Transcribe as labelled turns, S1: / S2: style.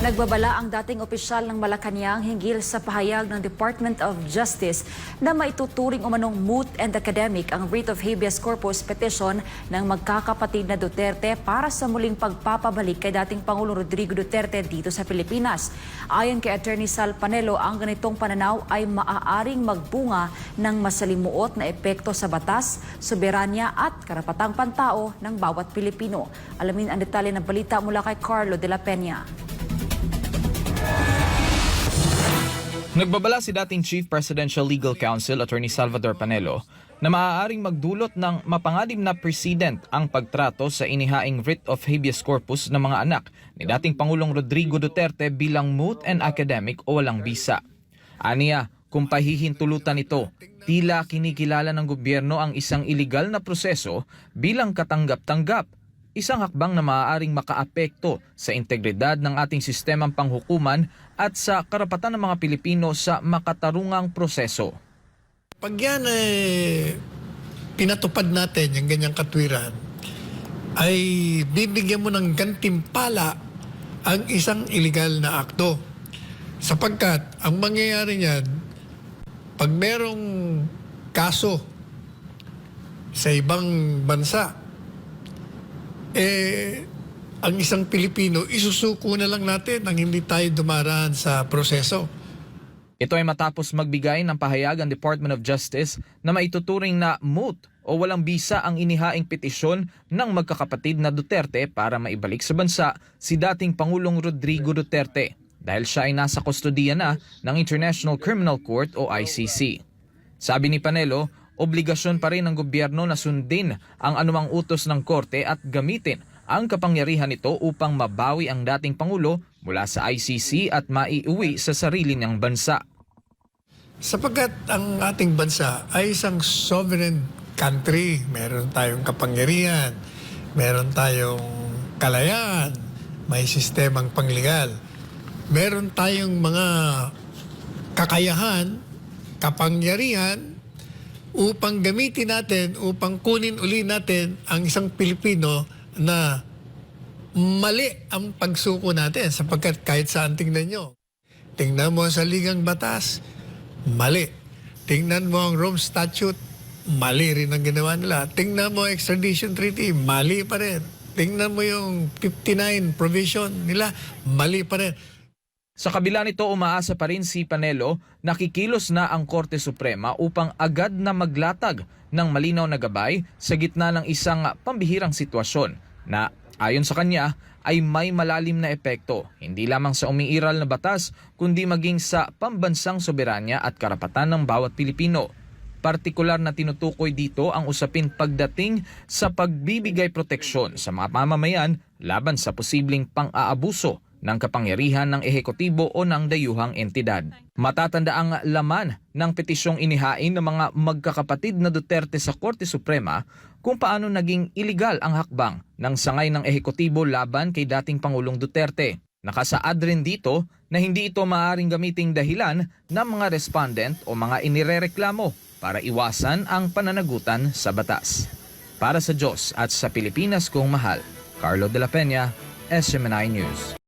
S1: Nagbabala ang dating opisyal ng Malacanang hinggil sa pahayag ng Department of Justice na maituturing umanong moot and academic ang writ of habeas corpus petition ng magkakapatid na Duterte para sa muling pagpapabalik kay dating Pangulong Rodrigo Duterte dito sa Pilipinas. Ayon kay Attorney Sal Panelo, ang ganitong pananaw ay maaaring magbunga ng masalimuot na epekto sa batas, soberanya at karapatang pantao ng bawat Pilipino. Alamin ang detalye ng balita mula kay Carlo de la Peña.
S2: Nagbabala si dating Chief Presidential Legal Counsel Attorney Salvador Panelo na maaaring magdulot ng mapanganib na precedent ang pagtrato sa inihaing writ of habeas corpus ng mga anak ni dating Pangulong Rodrigo Duterte bilang moot and academic o walang bisa. Aniya, kung pahihintulutan ito, tila kinikilala ng gobyerno ang isang iligal na proseso bilang katanggap-tanggap. Isang hakbang na maaaring makaapekto sa integridad ng ating sistemang panghukuman at sa karapatan ng mga Pilipino sa makatarungang proseso.
S3: Pag yan pinatupad natin yung ganyang katwiran, ay bibigyan mo ng gantimpala ang isang iligal na akto. Sapagkat ang mangyayari niyan, pag merong kaso sa ibang bansa, ang isang Pilipino, isusuko na lang natin nang hindi tayo dumaraan sa proseso.
S2: Ito ay matapos magbigay ng pahayag ang Department of Justice na maituturing na moot o walang bisa ang inihaing petisyon ng magkakapatid na Duterte para maibalik sa bansa si dating Pangulong Rodrigo Duterte dahil siya ay nasa kustodiya na ng International Criminal Court o ICC. Sabi ni Panelo, obligasyon pa rin ng gobyerno na sundin ang anumang utos ng korte at gamitin ang kapangyarihan nito upang mabawi ang dating Pangulo mula sa ICC at maiuwi sa sarili niyang bansa.
S3: Sapagkat ang ating bansa ay isang sovereign country, meron tayong kapangyarihan, meron tayong kalayaan, may sistemang pangligal, meron tayong mga kakayahan, kapangyarihan, upang gamitin natin, upang kunin uli natin ang isang Pilipino na mali ang pagsuko natin sapagkat kahit saan tingnan nyo. Tingnan mo sa Ligang Batas, mali. Tingnan mo ang Rome Statute, mali rin ang ginawa nila. Tingnan mo Extradition Treaty, mali pa rin. Tingnan mo yung 59 provision nila, mali pa rin.
S2: Sa kabila nito, umaasa pa rin si Panelo na kikilos na ang Korte Suprema upang agad na maglatag ng malinaw na gabay sa gitna ng isang pambihirang sitwasyon na ayon sa kanya ay may malalim na epekto hindi lamang sa umiiral na batas kundi maging sa pambansang soberanya at karapatan ng bawat Pilipino. Partikular na tinutukoy dito ang usapin pagdating sa pagbibigay proteksyon sa mga mamamayan laban sa posibleng pang-aabuso ng kapangyarihan ng ehekutibo o ng dayuhang entidad. Matatanda ang laman ng petisyong inihain ng mga magkakapatid na Duterte sa Korte Suprema kung paano naging iligal ang hakbang ng sangay ng ehekutibo laban kay dating Pangulong Duterte. Nakasaad rin dito na hindi ito maaaring gamiting dahilan ng mga respondent o mga inirereklamo para iwasan ang pananagutan sa batas. Para sa Diyos at sa Pilipinas kong mahal, Carlo de la Peña, SMNI News.